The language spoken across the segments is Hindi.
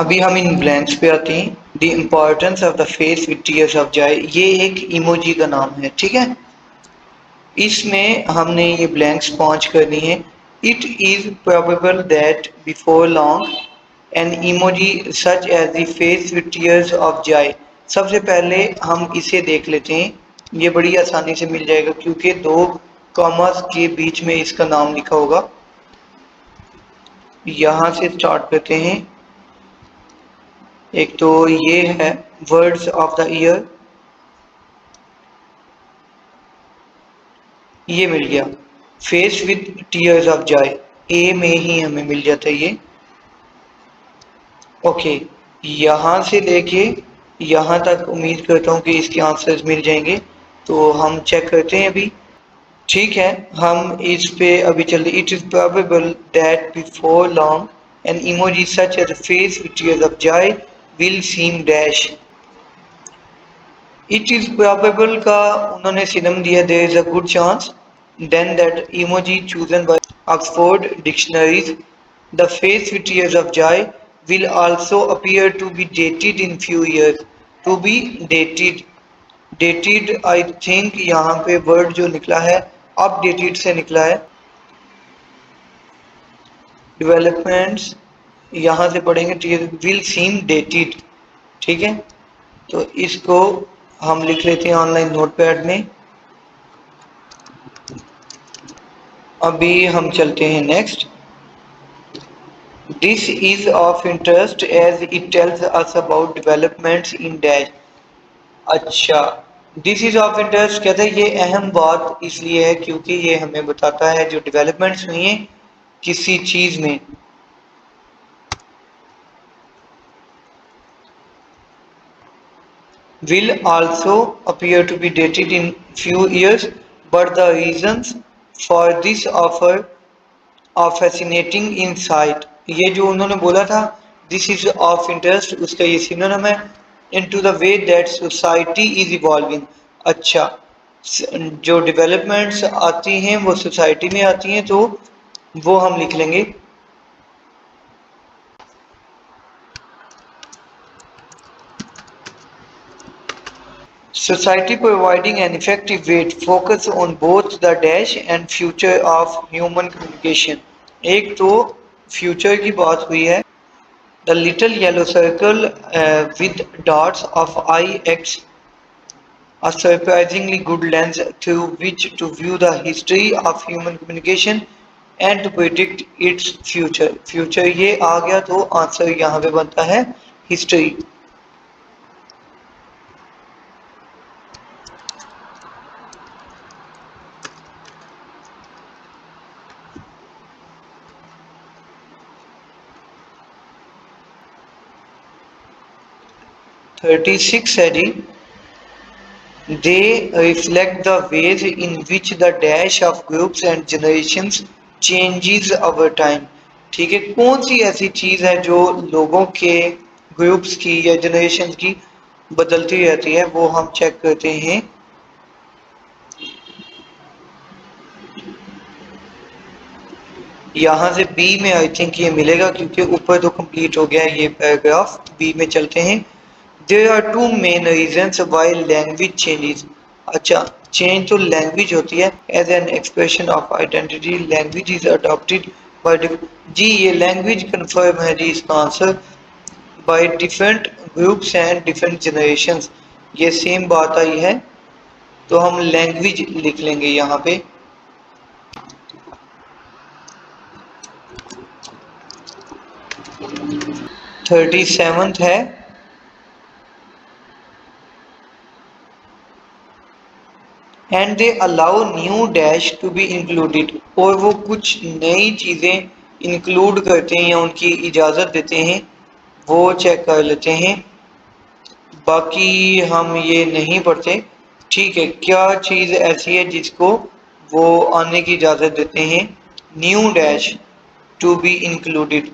अभी हम इन ब्लैंक्स पे आते हैं। The importance of the face with tears of Joy, ये एक इमोजी का नाम है, ठीक है। इसमें हमने ये ब्लैंक्स 5 करनी है। It is probable that before long an emoji such as the face with tears of joy. सबसे पहले हम इसे देख लेते हैं, ये बड़ी आसानी से मिल जाएगा क्योंकि 2 कॉमास के बीच में इसका नाम लिखा होगा। यहाँ से स्टार्ट करते हैं। एक तो ये है वर्ड्स ऑफ द ईयर, ये मिल गया। Face with tears of joy, ए में ही हमें मिल जाता है ये। ओके, यहाँ से लेके यहाँ तक उम्मीद करता हूँ कि इसके आंसर्स मिल जाएंगे, तो हम चेक करते हैं अभी। ठीक है, हम इस पे अभी चलते। It is probable that before long an emoji such as face with tears of joy will seem dash. It is probable का उन्होंने सिनम दिया, there is a good chance, then that emoji chosen by Oxford dictionaries, the face with tears of joy will also appear to be dated in few years. To be dated, dated I think यहाँ पे वर्ड जो निकला है अपडेटेड से निकला है। डेवलपमेंट्स यहाँ से पढ़ेंगे, will seem dated, ठीक है। तो इसको हम लिख लेते हैं ऑनलाइन नोटपैड में। अभी हम चलते हैं next. This is of interest as it tells us about developments in dash। अच्छा, दिस इज ऑफ इंटरेस्ट कहते हैं, ये अहम बात इसलिए है क्योंकि ये हमें बताता है जो डेवलपमेंट्स हुई हैं किसी चीज में। will also appear to be dated in few years, but the reasons for this offer a fascinating insight। ये जो उन्होंने बोला था दिस इज ऑफ इंटरेस्ट, उसका ये सिनोनिम है into the way that society is evolving. अच्छा, जो डेवलपमेंट्स आती हैं वो सोसाइटी में आती हैं, तो वो हम लिख लेंगे। Society providing an effective way to focus on both the dash and future of human communication। एक तो फ्यूचर की बात हुई है। The little yellow circle with dots of IX, a surprisingly good lens through which to view the history of human communication and to predict its future। Future ये आ गया तो आंसर यहाँ पे बनता है हिस्ट्री। थर्टी सिक्स है जी। They reflect the ways in which the dash of groups and generations changes over time। ठीक है, कौन सी ऐसी चीज है जो लोगों के ग्रुप्स की या जनरेशन की बदलती रहती है, वो हम चेक करते हैं। यहाँ से बी में आई थिंक ये मिलेगा क्योंकि ऊपर तो कंप्लीट हो गया है ये पैराग्राफ। बी में चलते हैं। There are two main reasons why language changes। अच्छा, चेंज तो लैंग्वेज होती है as an expression of identity. Language is adopted by जी, ये लैंग्वेज कंफर्म है जी इसका answer. By different groups and different generations, ये सेम बात आई है, तो हम लैंग्वेज लिख लेंगे यहाँ पे। थर्टी सेवंथ है। And they allow new dash to be included, और वो कुछ नई चीज़ें इंक्लूड करते हैं या उनकी इजाज़त देते हैं, वो चेक कर लेते हैं। बाकी हम ये नहीं पढ़ते। ठीक है, क्या चीज़ ऐसी है जिसको वो आने की इजाज़त देते हैं? New dash to be included,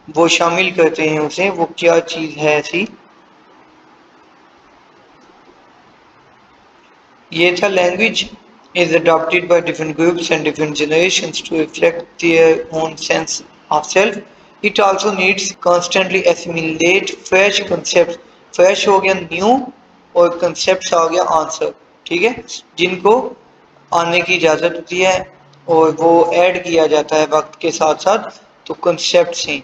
वो शामिल करते हैं उसे, वो क्या चीज़ है ऐसी? ये था language is adopted by different groups and different generations to reflect their own sense of self। It also needs constantly assimilate fresh concept, fresh हो गया न्यू और कंसेप्ट आ गया आंसर, ठीक है, जिनको आने की इजाजत होती है और वो ऐड किया जाता है वक्त के साथ साथ, तो कंसेप्ट हैं।